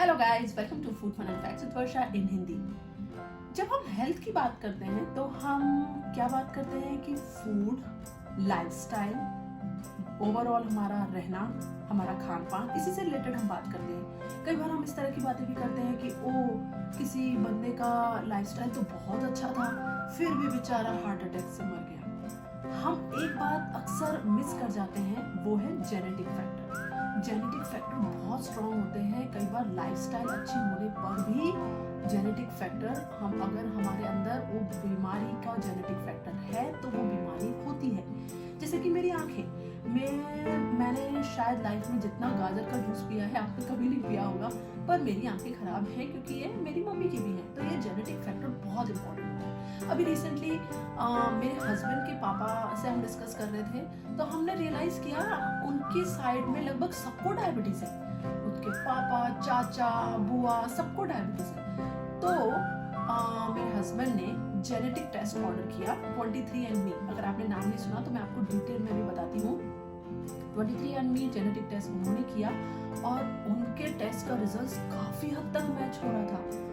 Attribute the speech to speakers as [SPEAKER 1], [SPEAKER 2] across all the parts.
[SPEAKER 1] Hello guys, welcome to food fun and facts with Varsha in Hindi. जब हम health की बात करते हैं तो हम क्या बात करते हैं कि फूड, लाइफस्टाइल, ओवरऑल हमारा रहना, हमारा खान पान, इसी से रिलेटेड हम बात करते हैं। कई बार हम इस तरह की बातें भी करते हैं कि ओ किसी बंदे का लाइफस्टाइल तो बहुत अच्छा था, फिर भी बेचारा हार्ट अटैक से मर गया। हम एक बात अक्सर मिस कर जाते हैं, वो है जेनेटिक फैक्टर। जेनेटिक फैक्टर बहुत स्ट्रॉन्ग होते हैं। कई बार लाइफस्टाइल अच्छी होने पर भी जेनेटिक फैक्टर, हम अगर हमारे अंदर वो बीमारी का जेनेटिक फैक्टर है तो वो बीमारी होती है। जैसे कि मेरी आंखें, मैंने शायद लाइफ में जितना गाजर का जूस पिया है आपने कभी नहीं पिया होगा, पर मेरी आंखें खराब हैं क्योंकि ये मेरी मम्मी की भी है। तो ये जेनेटिक फैक्टर बहुत इंपॉर्टेंट होता है। अभी रिसेंटली मेरे हस्बैंड के पापा से हम डिस्कस कर रहे थे तो हमने रियलाइज किया उनकी साइड में लगभग सबको डायबिटीज है। उनके पापा, चाचा, बुआ, सबको डायबिटीज है। तो मेरे हस्बैंड ने जेनेटिक टेस्ट ऑर्डर किया 23andMe। अगर आपने नाम नहीं सुना तो मैं आपको डिटेल में भी बताती हूँ। 23andMe जेनेटिक टेस्ट उन्होंने किया और उनके टेस्ट का रिजल्ट काफी हद तक मैच हो रहा था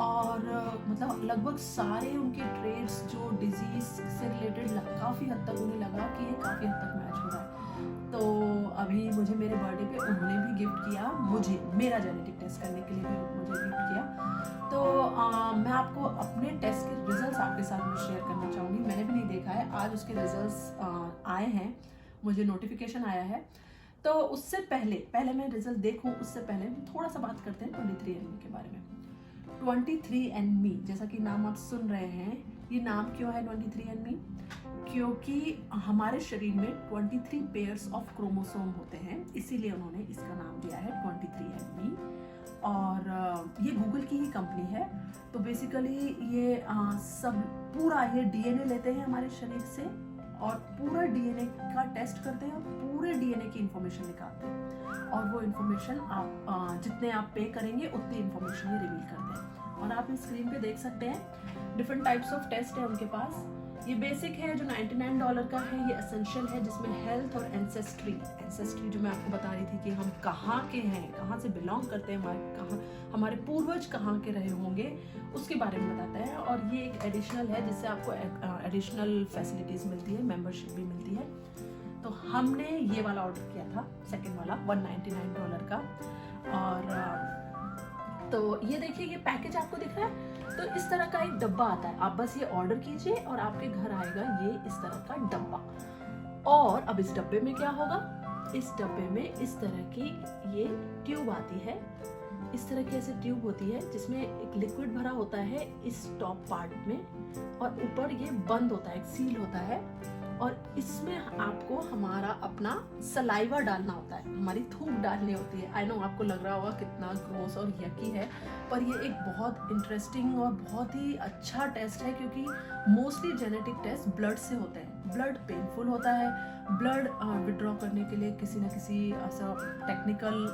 [SPEAKER 1] और मतलब लगभग सारे उनके ट्रेड्स जो डिजीज से रिलेटेड काफी हद तक उन्हें लगा कि ये काफी हद तक मैच हो रहा है। तो अभी मुझे मेरे बर्थडे पे उन्होंने भी गिफ्ट किया, मुझे मेरा जेनेटिक टेस्ट करने के लिए भी मुझे गिफ्ट किया। तो मैं आपको अपने टेस्ट के रिजल्ट्स आपके साथ में शेयर करना चाहूँगी। मैंने भी नहीं देखा है, आज उसके रिजल्ट्स आए हैं, मुझे नोटिफिकेशन आया है। तो उससे पहले मैं रिजल्ट देखूं उससे पहले थोड़ा सा बात करते हैं 23andMe के बारे में। 23andMe, जैसा कि नाम आप सुन रहे हैं, ये नाम क्यों है 23andMe? क्योंकि हमारे शरीर में 23 पेयर्स ऑफ क्रोमोसोम होते हैं, इसीलिए उन्होंने इसका नाम दिया है 23andMe। और ये गूगल की ही कंपनी है। तो बेसिकली ये सब पूरा ये डीएनए लेते हैं हमारे शरीर से और पूरा डीएनए का टेस्ट करते हैं और पूरे डीएनए की इंफॉर्मेशन निकालते हैं और वो इंफॉर्मेशन आप जितने आप पे करेंगे उतनी इंफॉर्मेशन ये रिवील करते हैं। और आप इस स्क्रीन पे देख सकते हैं डिफरेंट टाइप्स ऑफ टेस्ट है उनके पास। ये बेसिक है जो $99 का है, ये एसेंशियल है जिसमें हेल्थ और एंसेस्ट्री जो मैं आपको बता रही थी कि हम कहाँ के हैं, कहाँ से बिलोंग करते हैं, हमारे पूर्वज कहाँ के रहे होंगे, उसके बारे में बताता है। और ये एक एडिशनल है जिससे आपको एडिशनल फैसिलिटीज मिलती है, मेंबरशिप भी मिलती है। तो हमने ये वाला ऑर्डर किया था, सेकेंड वाला $199 का। और तो ये देखिए, ये पैकेज आपको दिख रहा है। तो इस तरह का एक डब्बा आता है, आप बस ये ऑर्डर कीजिए और आपके घर आएगा ये इस तरह का डब्बा। और अब इस डब्बे में क्या होगा, इस डब्बे में इस तरह की ये ट्यूब आती है। इस तरह की ऐसे ट्यूब होती है जिसमें एक लिक्विड भरा होता है इस टॉप पार्ट में और ऊपर ये बंद होता है, एक सील होता है। और इसमें आपको हमारा अपना सलाइवा डालना होता है, हमारी थूक डालनी होती है। आई नो आपको लग रहा होगा कितना ग्रोस और यकी है, पर ये एक बहुत इंटरेस्टिंग और बहुत ही अच्छा टेस्ट है क्योंकि मोस्टली जेनेटिक टेस्ट ब्लड से होते हैं। ब्लड पेनफुल होता है, ब्लड विड्रॉ करने के लिए किसी ना किसी ऐसा टेक्निकल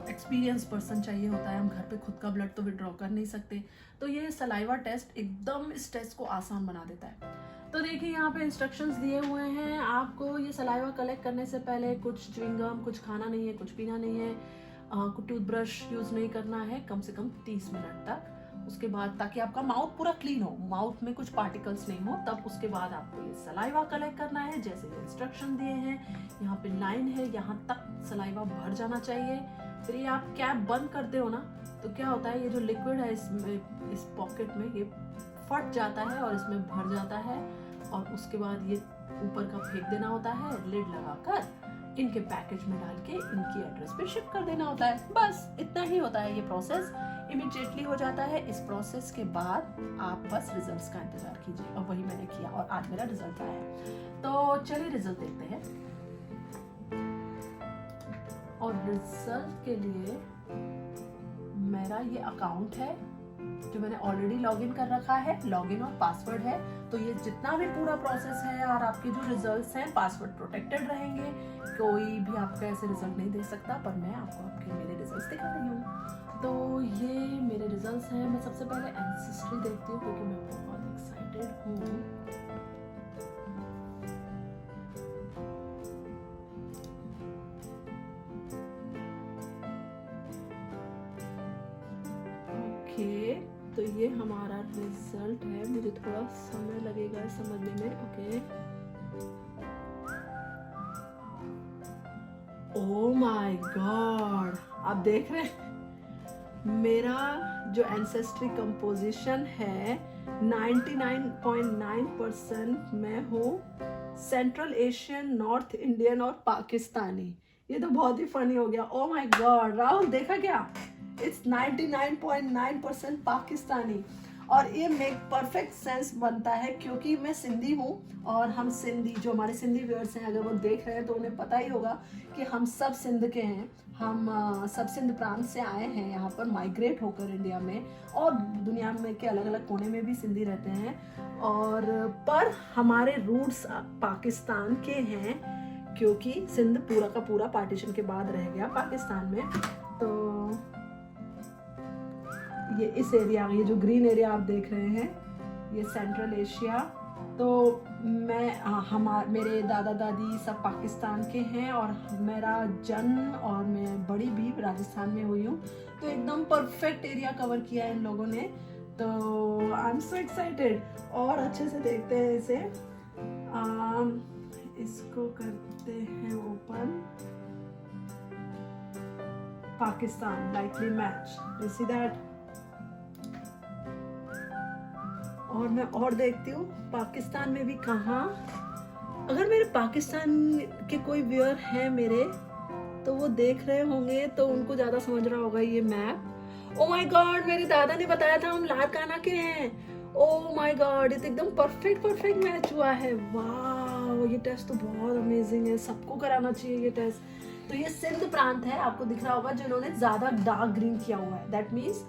[SPEAKER 1] एक्सपीरियंस पर्सन चाहिए होता है। हम घर पे खुद का ब्लड तो विड्रॉ कर नहीं सकते। तो ये सलाइवा टेस्ट एकदम इस टेस्ट को आसान बना देता है। तो देखिए यहाँ पे इंस्ट्रक्शंस दिए हुए हैं। आपको ये सलाइवा कलेक्ट करने से पहले कुछ च्युइंगम, कुछ खाना नहीं है, कुछ पीना नहीं है, टूथब्रश यूज नहीं करना है कम से कम 30 मिनट तक। उसके बाद ताकि आपका माउथ पूरा क्लीन हो, माउथ में कुछ पार्टिकल्स नहीं हो, तब उसके बाद आपको ये सलाइवा कलेक्ट करना है जैसे इंस्ट्रक्शन दिए हैं। यहाँ पे लाइन है, यहाँ तक सलाइवा भर जाना चाहिए। फिर ये आप कैप बंद करते हो ना, तो क्या होता है, ये जो लिक्विड है इसमें, इस पॉकेट में ये फट जाता है और इसमें भर जाता है। और उसके बाद ये ऊपर का फेंक देना होता है, लिड लगाकर इनके पैकेज में डाल के इनकी एड्रेस पे शिप कर देना होता है। बस इतना ही होता है, ये प्रोसेस इमीडिएटली हो जाता है। इस प्रोसेस के बाद आप बस रिजल्ट्स का इंतजार कीजिए और वही मैंने किया और आज मेरा रिजल्ट आया है। तो चलिए रिजल्ट देखते हैं। और रिजल्ट के लिए मेरा ये अकाउंट है जो मैंने ऑलरेडी लॉगिन कर रखा है, लॉगिन और पासवर्ड है। तो ये जितना भी पूरा प्रोसेस है और आपके जो रिजल्ट्स हैं पासवर्ड प्रोटेक्टेड रहेंगे, कोई भी आपका ऐसे रिजल्ट नहीं दे सकता। पर मैं आपको आपके मेरे रिजल्ट्स दिखा रही हूँ। तो ये मेरे रिजल्ट्स हैं। मैं सबसे पहले एंसेस्ट्री देखती हूँ क्योंकि मैं बहुत एक्साइटेड हूँ। ओके, तो ये हमारा रिजल्ट है। मुझे थोड़ा समय लगेगा समझने में। ओके, ओह माय गॉड, आप देख रहे हैं मेरा जो एंसेस्ट्री कंपोजिशन है 99.9% मैं हूँ सेंट्रल एशियन, नॉर्थ इंडियन और पाकिस्तानी। ये तो बहुत ही फनी हो गया। ओह माय गॉड राहुल, देखा क्या? इट्स 99.9% पाकिस्तानी। और ये मेक परफेक्ट सेंस बनता है क्योंकि मैं सिंधी हूँ और हम सिंधी, जो हमारे सिंधी व्यूअर्स हैं अगर वो देख रहे हैं तो उन्हें पता ही होगा कि हम सब सिंध के हैं। हम सब सिंध प्रांत से आए हैं यहाँ पर माइग्रेट होकर इंडिया में, और दुनिया में के अलग अलग कोने में भी सिंधी रहते हैं, और पर हमारे रूट्स पाकिस्तान के हैं क्योंकि सिंध पूरा का पूरा पार्टीशन के बाद रह गया पाकिस्तान में। तो ये इस एरिया, ये जो ग्रीन एरिया आप देख रहे हैं ये सेंट्रल एशिया। तो मैं मेरे दादा दादी सब पाकिस्तान के हैं और मेरा जन्म और मैं बड़ी भी राजस्थान में हुई हूँ। तो एकदम परफेक्ट एरिया कवर किया है इन लोगों ने। तो आई एम सो एक्साइटेड। और अच्छे से देखते हैं इसे। इसको करते हैं open. Pakistan likely match, you see that. और मैं और देखती हूँ पाकिस्तान में भी कहाँ। अगर मेरे पाकिस्तान के कोई व्यूअर हैं मेरे, तो वो देख रहे होंगे तो उनको ज्यादा समझ रहा होगा ये मैप। ओ माय गॉड, मेरे दादा ने बताया था हम लाड़काना के हैं। ओ माय गॉड, ये तो एकदम परफेक्ट मैच हुआ है। वाह, ये टेस्ट तो बहुत अमेजिंग है, सबको कराना चाहिए ये टेस्ट। तो ये सिंध प्रांत है, आपको दिख रहा होगा, जिन्होंने ज्यादा डार्क ग्रीन किया हुआ है। दैट मीन्स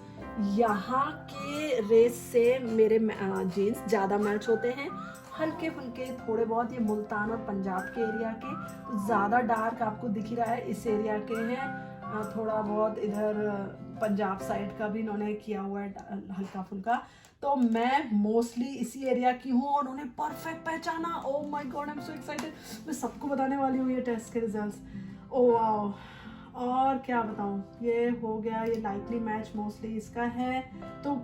[SPEAKER 1] यहाँ के रेस से मेरे जीन्स ज्यादा मैच होते हैं। हल्के फुल्के थोड़े बहुत ये मुल्तान और पंजाब के एरिया के, तो ज्यादा डार्क आपको दिख ही रहा है इस एरिया के हैं। थोड़ा बहुत इधर पंजाब साइड का भी इन्होंने किया हुआ है हल्का फुल्का। तो मैं मोस्टली इसी एरिया की हूँ और उन्हें परफेक्ट पहचाना। ओह my god, I am so excited. मैं सबको बताने वाली हूँ ये टेस्ट के रिजल्ट्स। ओह वाओ, और क्या बताऊँ, ये हो गया, ये लाइकली मैच मोस्टली इसका है। तो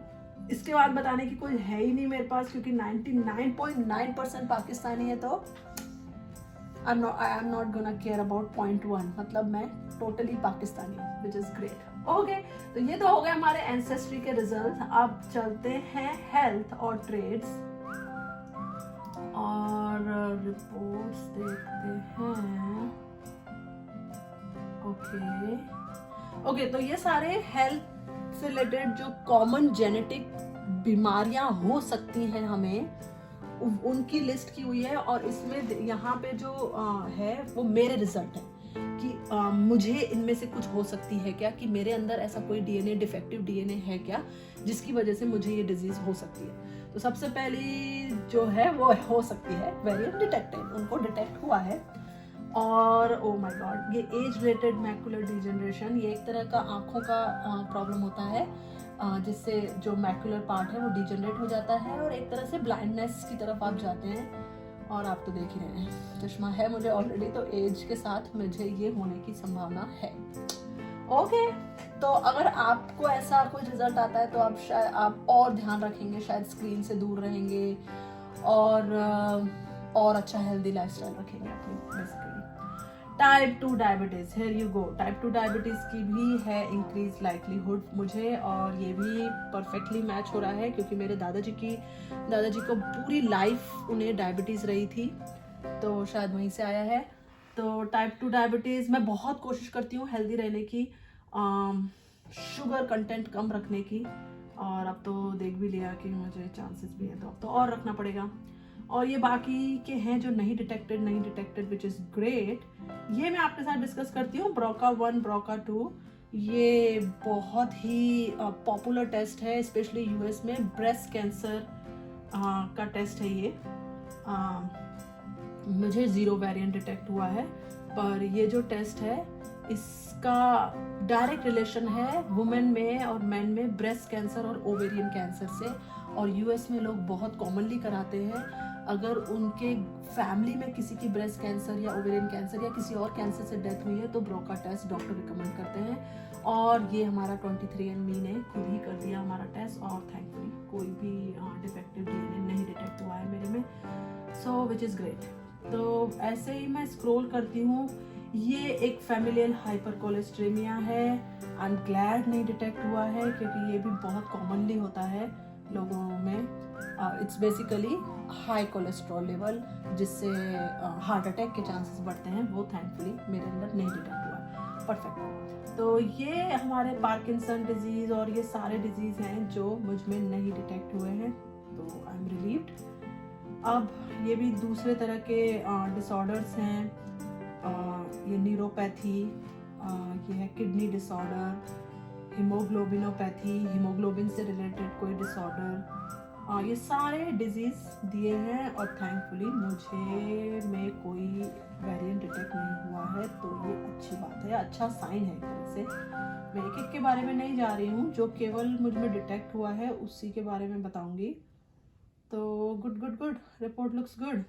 [SPEAKER 1] इसके बाद बताने की कोई है ही नहीं मेरे पास, क्योंकि 99.9% पाकिस्तानी है। तो I am not gonna care about 0.1, मतलब मैं टोटली पाकिस्तानी हूँ, विच इज ग्रेट। ओके, तो ये तो हो गए हमारे एंसेस्ट्री के रिजल्ट। अब चलते हैं हेल्थ और ट्रेड्स और रिपोर्ट्स देखते हैं। ओके, तो ये सारे हेल्थ से रिलेटेड जो कॉमन जेनेटिक बीमारियां हो सकती हैं हमें, उनकी लिस्ट की हुई है। और इसमें यहाँ पे जो है वो मेरे रिजल्ट है कि मुझे इनमें से कुछ हो सकती है क्या, कि मेरे अंदर ऐसा कोई डीएनए, डिफेक्टिव डीएनए है क्या जिसकी वजह से मुझे ये डिजीज हो सकती है। तो सबसे पहली जो है वो हो सकती है वेरिएंट डिटेक्टेड, उनको डिटेक्ट हुआ है। और ओ माय गॉड, ये एज रिलेटेड मैकुलर डिजेनरेशन, ये एक तरह का आंखों का प्रॉब्लम होता है जिससे जो मैकुलर पार्ट है वो डिजेनरेट हो जाता है और एक तरह से ब्लाइंडनेस की तरफ आप जाते हैं। और आप तो देख ही रहे हैं, चश्मा है मुझे ऑलरेडी, तो एज के साथ मुझे ये होने की संभावना है। ओके, तो अगर आपको ऐसा कोई रिजल्ट आता है तो आप शायद आप और ध्यान रखेंगे, शायद स्क्रीन से दूर रहेंगे और अच्छा हेल्दी लाइफस्टाइल रखेंगे अपनी। Basically type 2 diabetes, here you go. Type 2 diabetes की भी है इंक्रीज लाइकलीहुड मुझे, और ये भी परफेक्टली मैच हो रहा है क्योंकि मेरे दादाजी को पूरी लाइफ उन्हें डायबिटीज रही थी, तो शायद वहीं से आया है। तो टाइप 2 डायबिटीज मैं बहुत कोशिश करती हूँ हेल्दी रहने की, शुगर कंटेंट कम रखने की, और अब तो देख भी लिया कि मुझे चांसेस भी हैं, तो अब तो और रखना पड़ेगा। और ये बाकी के हैं जो नहीं डिटेक्टेड विच इज ग्रेट, ये मैं आपके साथ डिस्कस करती हूँ। BRCA1, BRCA2, ये बहुत ही पॉपुलर टेस्ट है, स्पेशली यूएस में। ब्रेस्ट कैंसर का टेस्ट है ये। मुझे 0 वेरिएंट डिटेक्ट हुआ है, पर ये जो टेस्ट है इसका डायरेक्ट रिलेशन है वुमेन में और मेन में ब्रेस्ट कैंसर और ओवेरियन कैंसर से, और यूएस में लोग बहुत कॉमनली कराते हैं। अगर उनके फैमिली में किसी की ब्रेस्ट कैंसर या ओवेरियन कैंसर या किसी और कैंसर से डेथ हुई है तो ब्रोका टेस्ट डॉक्टर रिकमेंड करते हैं। और ये हमारा 23andMe ने खुद ही कर दिया हमारा टेस्ट, और थैंकफुली कोई भी डिफेक्टिव DNA नहीं डिटेक्ट हुआ है मेरे में, सो विच इज़ ग्रेट। तो ऐसे ही मैं स्क्रॉल करती हूँ, ये एक फैमिलियल हाइपरकोलेस्ट्रेमिया है। आई एम ग्लैड नहीं डिटेक्ट हुआ है, क्योंकि ये भी बहुत कॉमनली होता है लोगों में। It's basically high cholesterol level, जिससे हार्ट अटैक के चांसेस बढ़ते हैं, वो थैंकफुली मेरे अंदर नहीं डिटेक्ट हुआ। परफेक्ट। तो ये हमारे पार्किंसन डिजीज़ और ये सारे डिजीज़ हैं जो मुझ में नहीं डिटेक्ट हुए हैं, तो आई एम रिलीव्ड। अब ये भी दूसरे तरह के डिसऑर्डर्स हैं, ये न्यूरोपैथी, ये है किडनी डिसऑर्डर, हीमोग्लोबिनोपैथी, हीमोग्लोबिन से रिलेटेड कोई डिसऑर्डर, ये सारे डिजीज़ दिए हैं और थैंकफुली मुझे में कोई वेरिएंट डिटेक्ट नहीं हुआ है, तो ये अच्छी बात है, अच्छा साइन है एक तरह से। मैं एक एक के बारे में नहीं जा रही हूँ, जो केवल मुझ में डिटेक्ट हुआ है उसी के बारे में बताऊँगी। तो good good good, report looks good.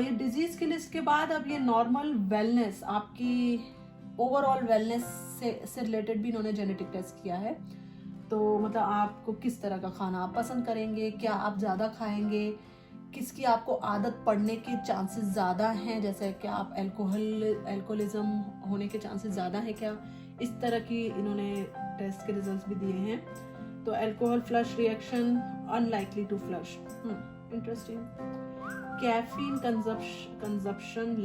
[SPEAKER 1] ये डिजीज़ की लिस्ट के बाद अब ये नॉर्मल वेलनेस, आपकी ओवरऑल वेलनेस से रिलेटेड भी इन्होंने जेनेटिक टेस्ट किया है। तो मतलब आपको किस तरह का खाना आप पसंद करेंगे, क्या आप ज़्यादा खाएंगे, किसकी आपको आदत पड़ने के चांसेस ज़्यादा हैं, जैसे क्या आप एल्कोहलिज्म होने के चांसेस ज़्यादा हैं क्या, इस तरह की इन्होंने टेस्ट के रिजल्ट्स भी दिए हैं। तो alcohol flush reaction, unlikely to flush, interesting. Caffeine consumption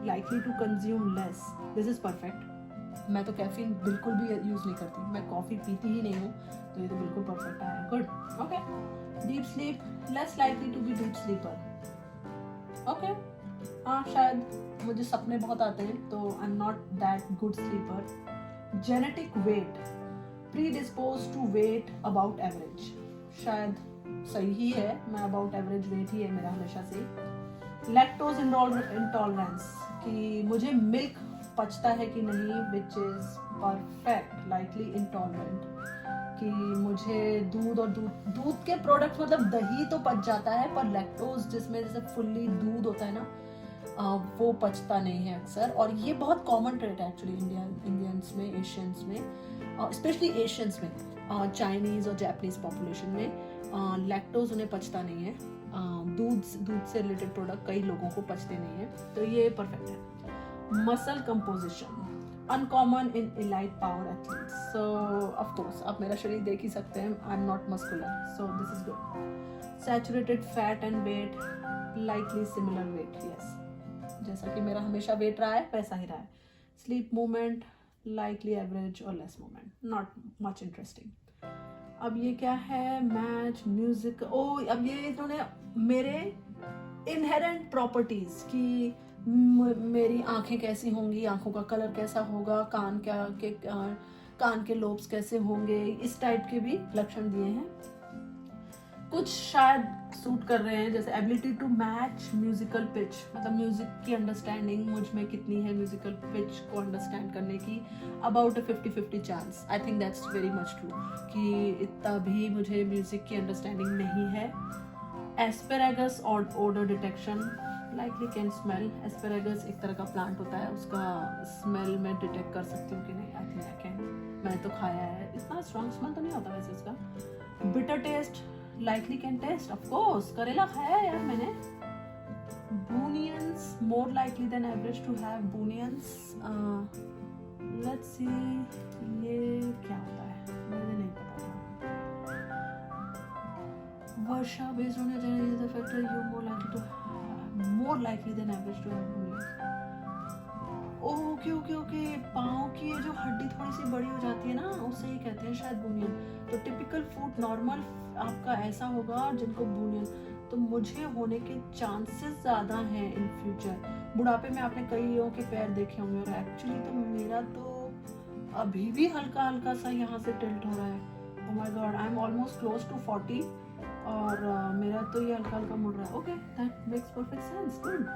[SPEAKER 1] likely to consume less, this is perfect. मैं तो कैफीन बिल्कुल भी यूज नहीं करती, मैं कॉफी पीती ही नहीं हूँ, तो ये तो बिल्कुल परफेक्ट आया, good. Okay, deep sleep, less likely to be deep sleeper. Okay, हाँ शायद मुझे सपने बहुत आते हैं, तो I am not that good sleeper. Genetic weight, predispose to weight about average, शायद सही ही है, मैं अबाउट एवरेज वेट ही है मेरा हमेशा से। लैक्टोज इंटॉलरेंस, कि मुझे मिल्क पचता है कि नहीं, which is perfect, likely intolerant, कि मुझे दूध और दूध के प्रोडक्ट्स, मतलब दही तो पच जाता है, पर लैक्टोज जिसमें जैसे फुल्ली दूध होता है ना, वो पचता नहीं है अक्सर। और ये बहुत कॉमन ट्रेट है एक्चुअली इंडियंस में, एशियंस में, स्पेशली एशियंस में, चाइनीज और जापानीज पॉपुलेशन में लैक्टोज उन्हें पचता नहीं है। दूध से रिलेटेड प्रोडक्ट कई लोगों को पचते नहीं है, तो ये परफेक्ट है। Muscle composition, uncommon in elite power athletes, so of course आप मेरा शरीर देख ही सकते हैं, I am not muscular, so this is good. Saturated fat and weight, likely similar weight, yes, जैसा कि मेरा हमेशा वेट रहा है वैसा ही रहा है। स्लीप मूवमेंट, लाइकली एवरेज और less movement, not much interesting. अब ये क्या है, मैच म्यूजिक, अब ये इन्होंने मेरे इनहेरेंट प्रॉपर्टीज की, मेरी आंखें कैसी होंगी, आंखों का कलर कैसा होगा, कान के लोब्स कैसे होंगे, इस टाइप के भी लक्षण दिए हैं। कुछ शायद सूट कर रहे हैं, जैसे ability to match musical pitch, मतलब म्यूजिक की अंडरस्टैंडिंग मुझ में कितनी है म्यूजिकल पिच को अंडरस्टैंड करने की, about 50-50 chance. I think that's very much true, कि इतना भी मुझे म्यूजिक की अंडरस्टैंडिंग नहीं है। एस्पेरागस और odour detection, likely can smell, asparagus एक तरह का प्लांट होता है, उसका स्मेल मैं डिटेक्ट कर सकती हूँ कि नहीं, आई थिंक आई कैन, मैंने तो खाया है, इतना स्ट्रॉन्ग स्मेल तो नहीं होता वैसे इसका। Bitter taste, likely can taste, of course, करेला खाया है यार मैंने। Bunions, more likely than average to have bunions. Let's see, ये क्या होता है, मुझे नहीं पता था। वर्षा, based on your genetic the factor you more likely than average to have bunions. Okay, पाँव की ये जो हड्डी थोड़ी सी बड़ी हो जाती है ना, उससे ही कहते हैं शायद बूनियन। तो टिपिकल फूड नॉर्मल आपका ऐसा होगा जिनको बूनियन, तो मुझे होने के चांसेस ज़्यादा हैं इन फ्यूचर। बुढ़ापे में आपने कईयों के पैर देखे होंगे, और एक्चुअली तो मेरा तो अभी भी हल्का हल्का सा यहाँ से टिल्ट हो रहा है। Oh my god, I am almost close to 40 और मेरा तो ये हल्का हल्का मुड़ रहा है। Okay, that makes perfect sense, good.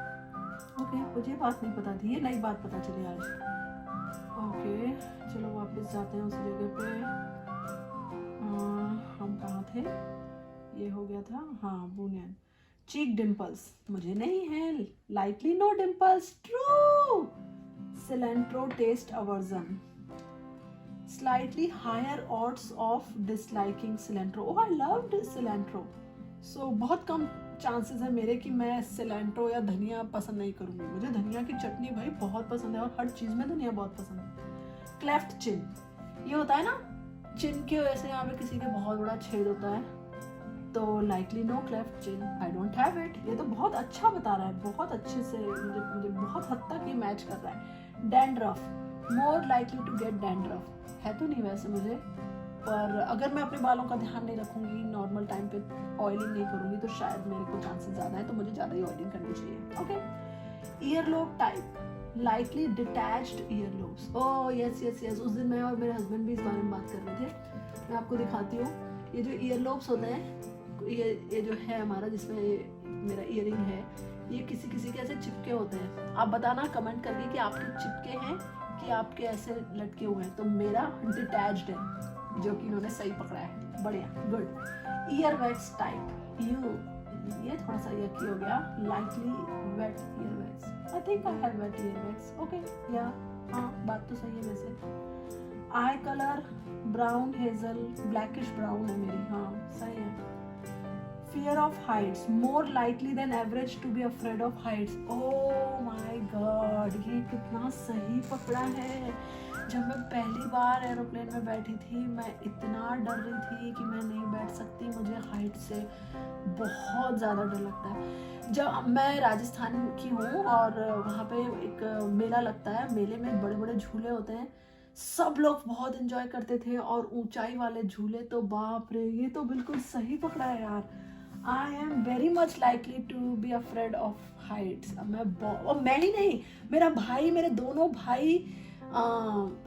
[SPEAKER 1] Okay, मुझे बात नहीं पता थी, ये नई बात पता चली आज। ओके, चलो वापस जाते हैं उस जगह पे। हम कहाँ थे, ये हो गया था, हाँ बूनियन। चीक डिम्पल्स मुझे नहीं है, likely no dimples, true. Cilantro taste aversion, slightly higher odds of disliking cilantro. Oh, I loved cilantro. So बहुत कम चांसेस है मेरे कि मैं सिलेंट्रो या धनिया पसंद नहीं करूँगी। मुझे धनिया की चटनी भाई बहुत पसंद है और हर चीज़ में धनिया बहुत पसंद है। क्लेफ्ट चिन, ये होता है ना चिन के वजह से यहाँ पे किसी के बहुत बड़ा छेद होता है, तो likely no cleft chin, I don't have it. ये तो बहुत अच्छा बता रहा है, बहुत अच्छे से मुझे बहुत हद तक ये मैच कर रहा है। Dandruff, more likely to get dandruff, है तो नहीं वैसे मुझे, पर अगर मैं अपने बालों का ध्यान नहीं रखूंगी, नॉर्मल टाइम पे ऑयलिंग नहीं करूंगी, तो शायद मेरे को चांसेस ज़्यादा है, तो मुझे ज़्यादा ही ऑयलिंग करनी चाहिए। Okay. Earlobe type, likely detached earlobes. Oh yes yes yes, उस दिन मैं और मेरे हस्बैंड भी इस बारे में बात कर रहे थे। मैं आपको दिखाती हूँ, ये जो ईयरलोब्स होते हैं, ये जो है हमारा जिसमें मेरा ईयरिंग है, ये किसी किसी के ऐसे चिपके होते हैं। आप बताना कमेंट करके कि आपके चिपके हैं कि आपके ऐसे लटके हुए हैं। तो मेरा डिटैच्ड है, जो कि इन्होंने सही पकड़ा है, बढ़िया, गुड। ईयर वेट्स टाइप, ये थोड़ा सा यकी हो गया, likely wet ear wax, I think I have wet ear wax, okay या हाँ, बात तो सही है वैसे। Eye colour brown hazel, blackish brown है मेरी, हाँ सही है। Fear of heights, more likely than average to be afraid of heights. Oh my God, ये कितना सही पकड़ा है। जब मैं पहली बार एरोप्लेन में बैठी थी, मैं इतना डर रही थी कि मैं नहीं बैठ सकती, मुझे हाइट से बहुत ज़्यादा डर लगता है। जब मैं राजस्थान की हूँ और वहाँ पे एक मेला लगता है, मेले में बड़े बड़े झूले होते हैं, सब लोग बहुत एंजॉय करते थे, और ऊंचाई वाले झूले तो बाप रे, ये तो बिल्कुल सही पकड़ा है यार। I am very much likely to be afraid of heights. मैं ही नहीं, मेरा भाई, मेरे दोनों भाई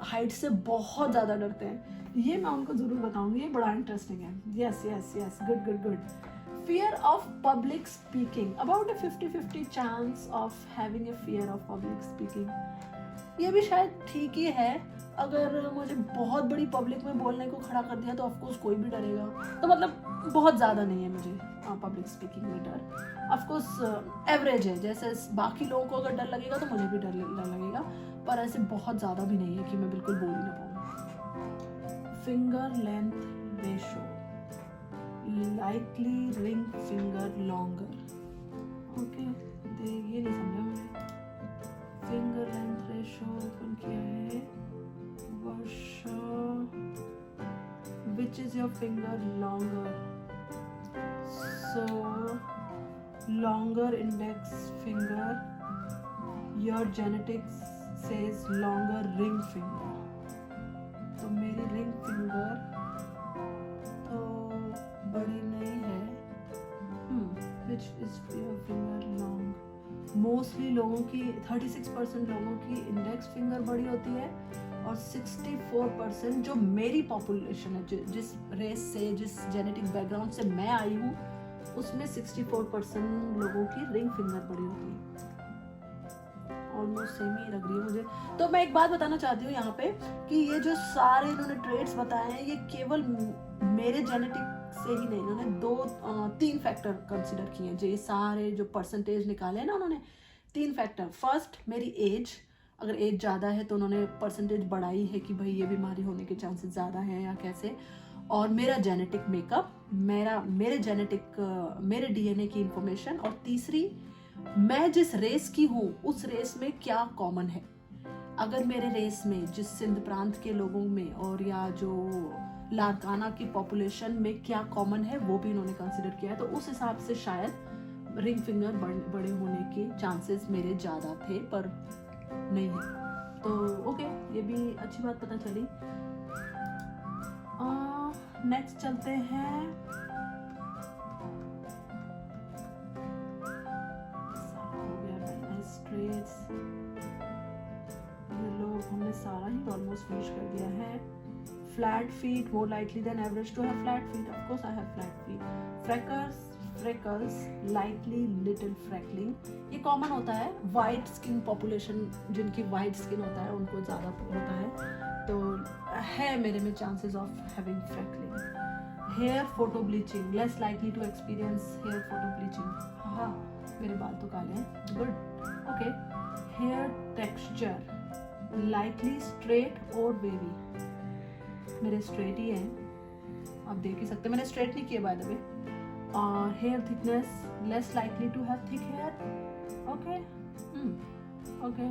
[SPEAKER 1] हाइट से बहुत ज़्यादा डरते हैं। ये मैं उनको ज़रूर बताऊंगी, ये बड़ा इंटरेस्टिंग है। Yes yes yes, good good good. Fear of public speaking, about a 50-50 chance of having a fear of public speaking. ये भी शायद ठीक ही है। अगर मुझे बहुत बड़ी पब्लिक में बोलने को खड़ा कर दिया तो ऑफकोर्स कोई भी डरेगा, तो मतलब बहुत ज़्यादा नहीं है मुझे पब्लिक स्पीकिंग में डर। ऑफकोर्स एवरेज है, जैसे बाकी लोगों को अगर डर लगेगा तो मुझे भी डर लगेगा, पर ऐसे बहुत ज़्यादा भी नहीं है कि मैं बिल्कुल बोल ही ना पाऊँ। Finger length ratio, likely ring finger longer, okay ये नहीं समझा मैंने। फिंगर लेंथ रेशो ओपन किया है, वर्षा, which is your finger longer? So longer index finger, your genetics says longer ring finger. तो मेरी ring finger तो बड़ी नहीं है। Which is your finger long? Mostly लोगों की 36% लोगों की इंडेक्स फिंगर बड़ी होती है, और 64% जो मेरी पॉपुलेशन है, जिस रेस से, जिस जेनेटिक बैकग्राउंड से मैं आई हूँ, उसमें 64% लोगों की रिंग फिंगर बड़ी होती है। ऑलमोस्ट सेम ही लग रही है मुझे। तो मैं एक बात बताना चाहती हूँ यहाँ पे कि ये जो सारे इन्होंने ट्रेड्स बताए हैं, ये केवल मेरे जेनेटिक से ही नहीं, इन्होंने 3 फैक्टर कंसिडर किए हैं। जो ये सारे जो परसेंटेज निकाले हैं ना, उन्होंने 3 फैक्टर। फर्स्ट मेरी एज, अगर एज ज़्यादा है तो उन्होंने परसेंटेज बढ़ाई है कि भाई ये बीमारी होने के चांसेस ज़्यादा हैं या कैसे, और मेरा जेनेटिक मेकअप, मेरे डीएनए की इंफॉर्मेशन, और तीसरी मैं जिस रेस की हूँ उस रेस में क्या कॉमन है। अगर मेरे रेस में, जिस सिंध प्रांत के लोगों में और या जो लारकाना की पॉपुलेशन में क्या कॉमन है, वो भी इन्होंने कंसिडर किया है, तो उस हिसाब से शायद रिंग फिंगर बड़े होने के चांसेस मेरे ज़्यादा थे, पर नहीं है। तो ओके, ये भी अच्छी बात पता चली। नेक्स्ट चलते हैं, ये लोग हमने सारा ही ऑलमोस्ट फिनिश कर दिया है। Flat feet, more likely than average to have flat feet, of course I have flat feet. Freckles, likely little freckling, ये कॉमन होता है। वाइट स्किन पॉपुलेशन, जिनकी वाइट स्किन होता है उनको ज़्यादा होता है, तो है मेरे में chances of having freckling. Hair photo bleaching, less likely to experience hair photo bleaching. हाँ, मेरे बाल तो काले हैं, good, okay. Hair texture, likely straight और वेवी, मेरे स्ट्रेट ही है, आप देख ही सकते हैं, मैंने स्ट्रेट नहीं किया by the way. Hair thickness, less likely to have thick hair, okay, okay.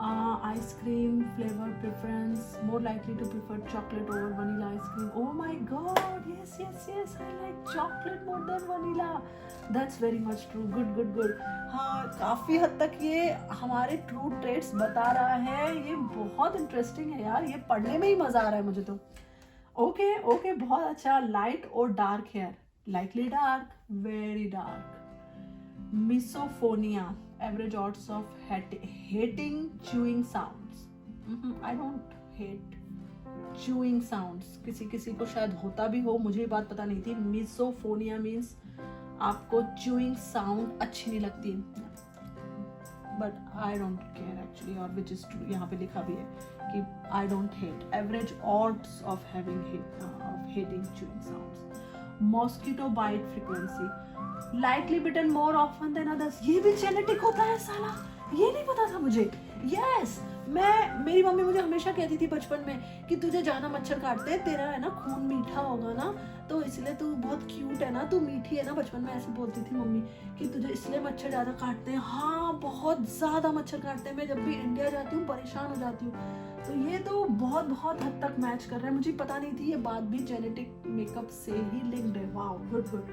[SPEAKER 1] Ice cream flavour preference, more likely to prefer chocolate over vanilla ice cream. Oh my god, yes yes yes, I like chocolate more than vanilla, that's very much true, good good good. हाँ, काफ़ी हद तक ये हमारे true traits बता रहा है, ये बहुत इंटरेस्टिंग है यार, ये पढ़ने में ही मज़ा आ रहा है मुझे तो। ओके ओके, बहुत अच्छा। लाइट और dark hair, likely dark, very dark. Misophonia, average odds of hating chewing sounds. I don't hate chewing sounds. किसी किसी को शायद होता भी हो, मुझे ये बात पता नहीं थी। मिसोफोनिया मीन्स आपको chewing sound अच्छी नहीं लगती, but I don't care actually, और विच इज ट्रू, यहाँ पे लिखा भी है कि I don't hate, average odds of hating chewing sounds. Mosquito bite frequency, likely bitten more often than others, ये भी जेनेटिक होता है साला, ये नहीं पता था मुझे। यस, मेरी मम्मी मुझे हमेशा कहती थी बचपन में कि तुझे ज्यादा मच्छर काटते हैं, तेरा है ना खून मीठा होगा ना, तो इसलिए तू बहुत क्यूट है ना, तू मीठी है ना, बचपन में ऐसे बोलती थी मम्मी कि तुझे इसलिए मच्छर ज्यादा काटते हैं। हाँ, बहुत ज्यादा मच्छर काटते हैं, मैं जब भी इंडिया जाती हूँ परेशान हो जाती हूँ। तो ये तो बहुत बहुत हद तक मैच कर रहा है, मुझे पता नहीं थी, ये बात भी जेनेटिक मेकअप से ही लिंक्ड है। Wow, good good.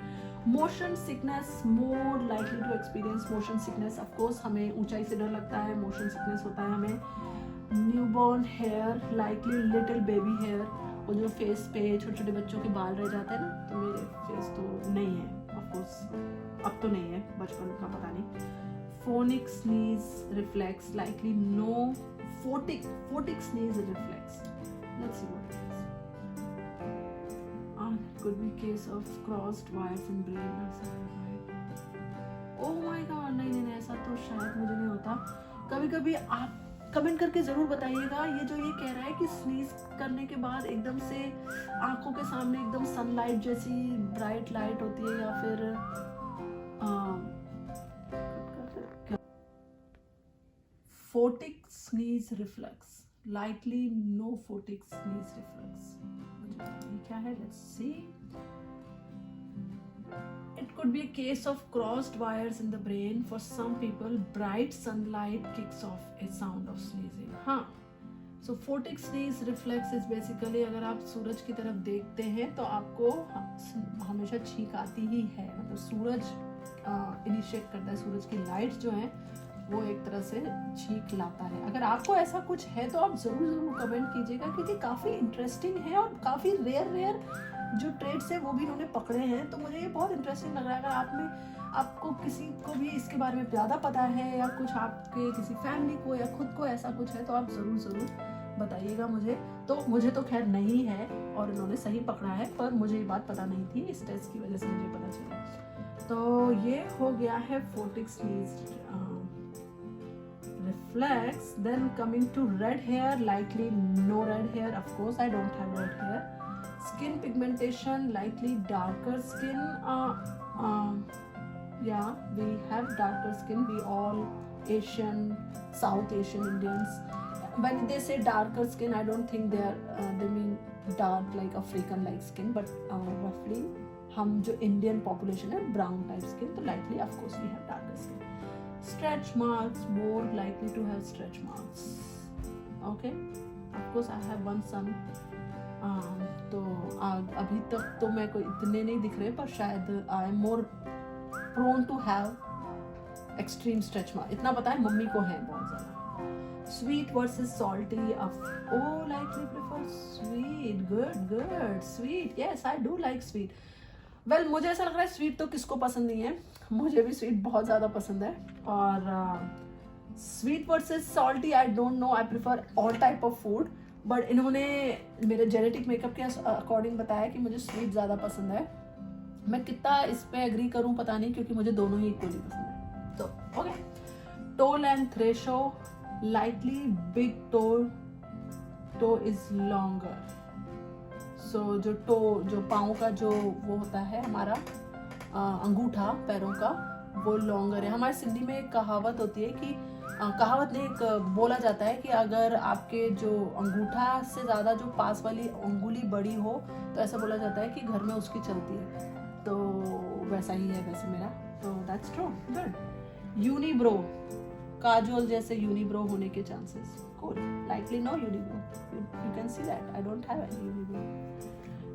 [SPEAKER 1] Motion sickness, more likely to experience motion sickness, of course हमें ऊंचाई से डर लगता है, मोशन सिकनेस होता है हमें। Newborn hair, likely little baby hair, वो जो फेस पे छोटे छोटे बच्चों के बाल रह जाते हैं ना, तो मेरे फेस तो नहीं है, ऑफ कोर्स अब तो नहीं है, बचपन का पता नहीं। Photic sneeze reflex, likely no photic sneeze reflex, let's see what it is. could be case of crossed wires in brain. Oh my god, नहीं, ऐसा तो शायद मुझे नहीं होता। कभी कभी आप कमेंट करके जरूर बताइएगा, ये जो ये कह रहा है कि स्नीज करने के बाद एकदम से आंखों के सामने एकदम सनलाइट जैसी ब्राइट लाइट होती है, या फिर photic sneeze reflex, likely no photic sneeze reflex, क्या है, let's see. It could be a case of crossed wires in the brain. For some people, bright sunlight kicks off a sound of sneezing. हाँ, so photic sneeze reflex is basically अगर आप सूरज की तरफ देखते हैं तो आपको हमेशा छींक आती ही है, मतलब सूरज इनिशिएट करता है, सूरज की लाइट जो है वो एक तरह से छींक लाता है। अगर आपको ऐसा कुछ है तो आप जरूर कमेंट कीजिएगा, क्योंकि काफ़ी इंटरेस्टिंग है और काफ़ी रेयर जो ट्रेड्स है वो भी इन्होंने पकड़े हैं, तो मुझे ये बहुत इंटरेस्टिंग लग रहा है। अगर आपको किसी को भी इसके बारे में ज़्यादा पता है, या कुछ आपके किसी फैमिली को या खुद को ऐसा कुछ है, तो आप ज़रूर बताइएगा मुझे। तो मुझे तो खैर नहीं है और इन्होंने सही पकड़ा है, पर मुझे ये बात पता नहीं थी, इस टेस्ट की वजह से मुझे पता चला। तो ये हो गया है photic sneeze reflex. Then coming to red hair, likely no red hair, of course I don't have red hair. Skin pigmentation, likely darker skin, yeah, we have darker skin, we all Asian, South Asian Indians, when they say darker skin, I don't think they mean dark like African like skin, but roughly हम जो Indian population है brown type skin, तो likely of course we have darker skin. Stretch marks, more likely to have stretch marks. Okay, of course I have one son. तो अभी तक तो मेरे को इतने नहीं दिख रहे, पर शायद I am more prone to have extreme stretch mark. इतना पता है मम्मी को है बहुत ज़्यादा। Sweet versus salty. Oh, likely prefer sweet. Good. Sweet. Yes, I do like sweet. Well मुझे ऐसा लग रहा है स्वीट तो किसको पसंद नहीं है, मुझे भी स्वीट बहुत ज़्यादा पसंद है। और sweet versus salty, I don't know, I prefer all type of food, but इन्होंने मेरे जेनेटिक मेकअप के अकॉर्डिंग बताया कि मुझे स्वीट ज़्यादा पसंद है। मैं कितना इस पे एग्री करूँ पता नहीं, क्योंकि मुझे दोनों ही इक्वली पसंद है। तो okay, toe length ratio, likely big toe is longer, so जो पाँव का जो वो होता है हमारा अंगूठा पैरों का, वो लॉन्गर है। हमारे सिंधी में एक कहावत होती है कि कहावत नहीं, एक बोला जाता है कि अगर आपके जो अंगूठा से ज़्यादा जो पास वाली उंगली बड़ी हो तो ऐसा बोला जाता है कि घर में उसकी चलती है। तो वैसा ही है वैसे मेरा, तो दैट्स ट्रू, गुड। यूनिब्रो, काजोल जैसे यूनिब्रो होने के chances, cool, likely no unibrow, you can see that I don't have any unibrow।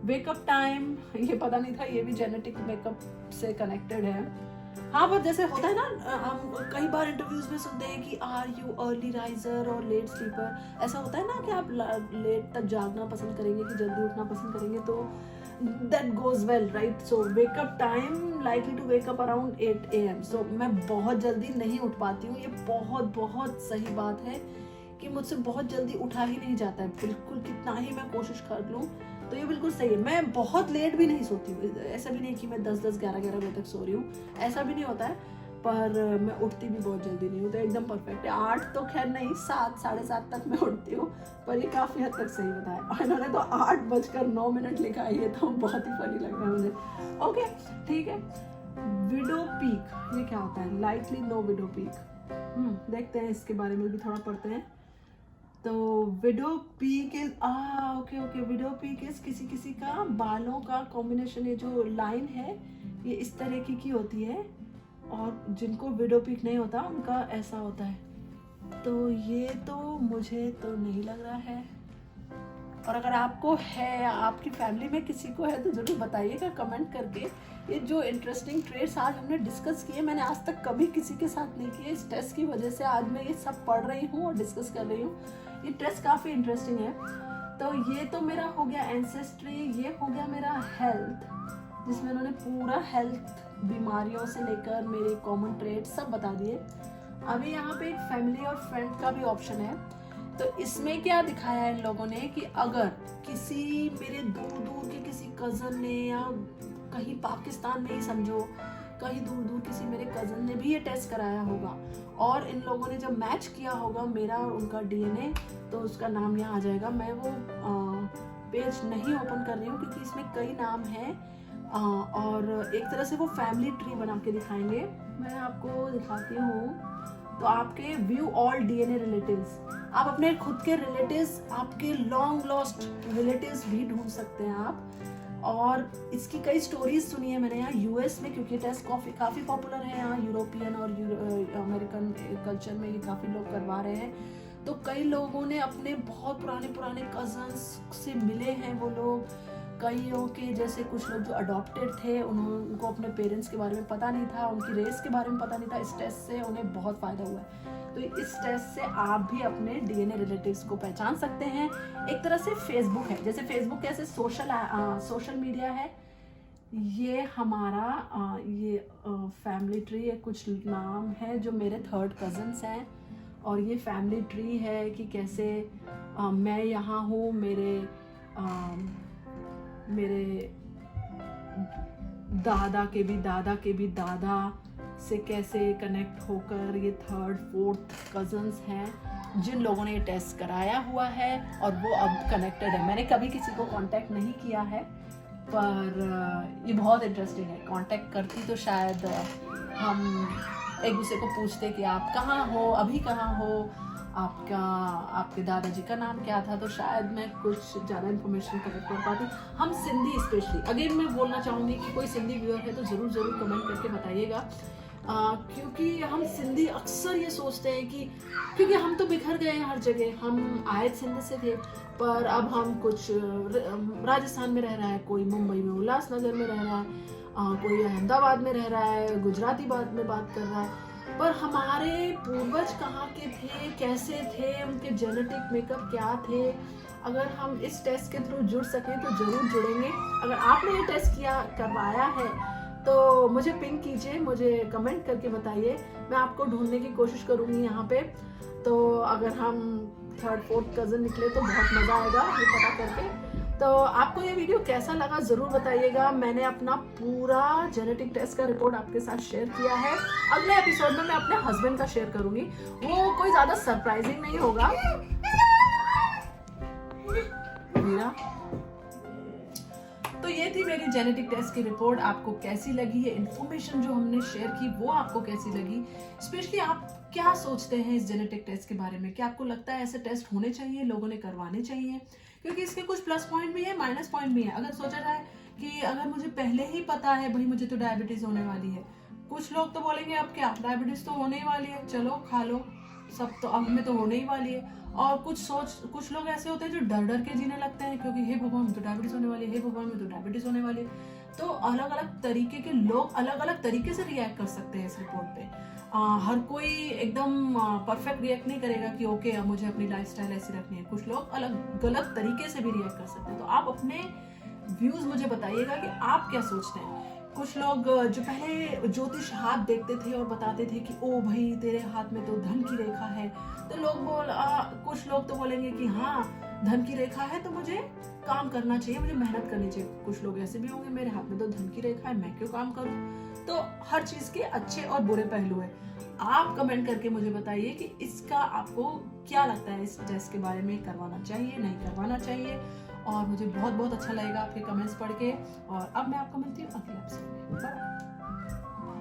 [SPEAKER 1] Wake up time, ये पता नहीं था, ये भी जेनेटिक मेकअप से कनेक्टेड है। हाँ, पर जैसे होता है ना, हम कई बार इंटरव्यूज में सुनते हैं कि आर यू अर्ली राइजर और लेट स्लीपर। ऐसा होता है ना कि आप लेट तक जागना पसंद करेंगे कि जल्दी उठना पसंद करेंगे, तो that goes well, right? So wake up time likely to wake up around 8 AM। So मैं बहुत जल्दी नहीं उठ पाती हूँ, ये बहुत सही बात है कि मुझसे बहुत जल्दी उठा ही नहीं जाता है, बिल्कुल कितना ही मैं कोशिश कर लूँ, तो ये बिल्कुल सही है। मैं बहुत लेट भी नहीं सोती हूँ, ऐसा भी नहीं कि मैं 10-11 बजे तक सो रही हूँ, ऐसा भी नहीं होता है, पर मैं उठती भी बहुत जल्दी नहीं हूँ, तो एकदम परफेक्ट है। 8 तो खैर नहीं, 7-7:30 तक मैं उठती हूँ, पर ये काफ़ी हद तक सही बताया। और इन्होंने तो 8:09 लिखा है, ये तो बहुत ही फनी लग रहा है मुझे। ओके, ठीक है। विडो पीक, ये क्या होता है? लाइटली नो विडो पीक, देखते हैं इसके बारे में भी थोड़ा पढ़ते हैं। तो window peak is okay, window peak is किसी का बालों का कॉम्बिनेशन, ये जो लाइन है ये इस तरह की होती है, और जिनको विडो पीक नहीं होता उनका ऐसा होता है। तो ये तो मुझे तो नहीं लग रहा है, और अगर आपको है, आपकी फैमिली में किसी को है तो ज़रूर बताइएगा कमेंट करके। ये जो इंटरेस्टिंग ट्रेड्स आज हमने डिस्कस किए, मैंने आज तक कभी किसी के साथ नहीं किए। इस टेस्ट की वजह से आज मैं ये सब पढ़ रही हूँ और डिस्कस कर रही हूँ। ये टेस्ट काफ़ी इंटरेस्टिंग है। तो ये तो मेरा हो गया एंसेस्ट्री, ये हो गया मेरा हेल्थ, जिसमें उन्होंने पूरा हेल्थ, बीमारियों से लेकर मेरे कॉमन ट्रेड सब बता दिए। अभी यहाँ पे एक फैमिली और फ्रेंड का भी ऑप्शन है। तो इसमें क्या दिखाया है इन लोगों ने कि अगर किसी मेरे दूर के किसी कज़न ने, या कहीं पाकिस्तान में ही समझो, कहीं दूर किसी मेरे कज़न ने भी ये टेस्ट कराया होगा, और इन लोगों ने जब मैच किया होगा मेरा और उनका DNA, तो उसका नाम यहाँ आ जाएगा। मैं वो पेज नहीं ओपन कर रही हूँ क्योंकि इसमें कई नाम हैं, और एक तरह से वो फैमिली ट्री बना के दिखाएंगे। मैं आपको दिखाती हूँ। तो आपके व्यू ऑल DNA रिलेटिव्स, आप अपने खुद के रिलेटिव्स, आपके लॉन्ग लॉस्ट रिलेटिव्स भी ढूंढ सकते हैं आप। और इसकी कई स्टोरीज सुनी है मैंने यहाँ US में, क्योंकि टेस्ट काफ़ी पॉपुलर है यहाँ, यूरोपियन और अमेरिकन कल्चर में ये काफ़ी लोग करवा रहे हैं। तो कई लोगों ने अपने बहुत पुराने कजन्स से मिले हैं वो लोग। कईयों के जैसे कुछ लोग जो अडॉप्टेड थे, उनको अपने पेरेंट्स के बारे में पता नहीं था, उनकी रेस के बारे में पता नहीं था। इस टेस्ट से उन्हें बहुत फ़ायदा हुआ है। तो इस टेस्ट से आप भी अपने DNA रिलेटिव्स को पहचान सकते हैं। एक तरह से फेसबुक है, जैसे फेसबुक कैसे सोशल मीडिया है, ये हमारा ये फैमिली ट्री है। कुछ नाम है जो मेरे 3rd कज़न्स हैं, और ये फैमिली ट्री है कि कैसे मैं यहाँ हूँ, मेरे दादा के भी दादा से कैसे कनेक्ट होकर ये 3rd 4th कज़न्स हैं जिन लोगों ने ये टेस्ट कराया हुआ है, और वो अब कनेक्टेड है। मैंने कभी किसी को कांटेक्ट नहीं किया है, पर ये बहुत इंटरेस्टिंग है। कांटेक्ट करती तो शायद हम एक दूसरे को पूछते कि आप कहाँ हो, अभी कहाँ हो, आपके दादाजी का नाम क्या था, तो शायद मैं कुछ ज़्यादा इन्फॉर्मेशन कलेक्ट कर पाती। हम सिंधी स्पेशली, अगेन मैं बोलना चाहूँगी कि कोई सिंधी व्यूअर है तो ज़रूर कमेंट करके बताइएगा, क्योंकि हम सिंधी अक्सर ये सोचते हैं कि क्योंकि हम तो बिखर गए हैं हर जगह, हम आए सिंध से थे, पर अब हम कुछ राजस्थान में रह रहा है, कोई मुंबई में उल्लासनगर में रह रहा है, कोई अहमदाबाद में रह रहा है, गुजराती में बात कर रहा है। पर हमारे पूर्वज कहाँ के थे, कैसे थे, उनके जेनेटिक मेकअप क्या थे, अगर हम इस टेस्ट के थ्रू जुड़ सकें तो ज़रूर जुड़ेंगे। अगर आपने ये टेस्ट करवाया है तो मुझे पिंग कीजिए, मुझे कमेंट करके बताइए, मैं आपको ढूंढने की कोशिश करूँगी यहाँ पे। तो अगर हम 3rd 4th कज़न निकले तो बहुत मज़ा आएगा ये पता करके। तो आपको ये वीडियो कैसा लगा ज़रूर बताइएगा। मैंने अपना पूरा जेनेटिक टेस्ट का रिपोर्ट आपके साथ शेयर किया है। अगले एपिसोड में मैं अपने हस्बैंड का शेयर करूँगी, वो कोई ज़्यादा सरप्राइजिंग नहीं होगा। मीरा तो ये थी मेरी जेनेटिक टेस्ट की रिपोर्ट। आपको कैसी लगी है इन्फॉर्मेशन जो हमने शेयर की, वो आपको कैसी लगी? स्पेशली आप क्या सोचते हैं इस जेनेटिक टेस्ट के बारे में? क्या आपको लगता है ऐसे टेस्ट होने चाहिए, लोगों ने करवाने चाहिए? क्योंकि इसके कुछ प्लस पॉइंट भी है, माइनस पॉइंट भी है। अगर सोचा जाए कि अगर मुझे पहले ही पता है भाई मुझे तो डायबिटीज होने वाली है, कुछ लोग तो बोलेंगे अब क्या, डायबिटीज तो होने ही वाली है, चलो खा लो, सब तो अब में तो होने ही वाली है। और कुछ लोग ऐसे होते हैं जो डर डर के जीने लगते हैं, क्योंकि हे भगवान तो डायबिटीज होने वाली है, हे भगवान में तो डायबिटीज होने वाली है। तो अलग अलग तरीके के लोग अलग अलग तरीके से रिएक्ट कर सकते हैं इस रिपोर्ट पे। हर कोई एकदम परफेक्ट रिएक्ट नहीं करेगा कि ओके अब मुझे अपनी लाइफस्टाइल ऐसी रखनी है। कुछ लोग अलग गलत तरीके से भी रिएक्ट कर सकते हैं। तो आप अपने व्यूज मुझे बताइएगा कि आप क्या सोचते हैं। कुछ लोग जो पहले ज्योतिष हाथ देखते थे और बताते थे कि ओ भाई तेरे हाथ में तो धन की रेखा है, तो कुछ लोग तो बोलेंगे कि हाँ धन की रेखा है तो मुझे काम करना चाहिए, मुझे मेहनत करनी चाहिए। कुछ लोग ऐसे भी होंगे मेरे हाथ में तो धन की रेखा है, मैं क्यों काम करूं। तो हर चीज के अच्छे और बुरे पहलू है। आप कमेंट करके मुझे बताइए कि इसका आपको क्या लगता है, इस टेस्ट के बारे में करवाना चाहिए नहीं करवाना चाहिए। और मुझे बहुत बहुत अच्छा लगेगा आपके कमेंट्स पढ़ के। और अब मैं आपको मिलती हूँ अगले एपिसोड में। बाय।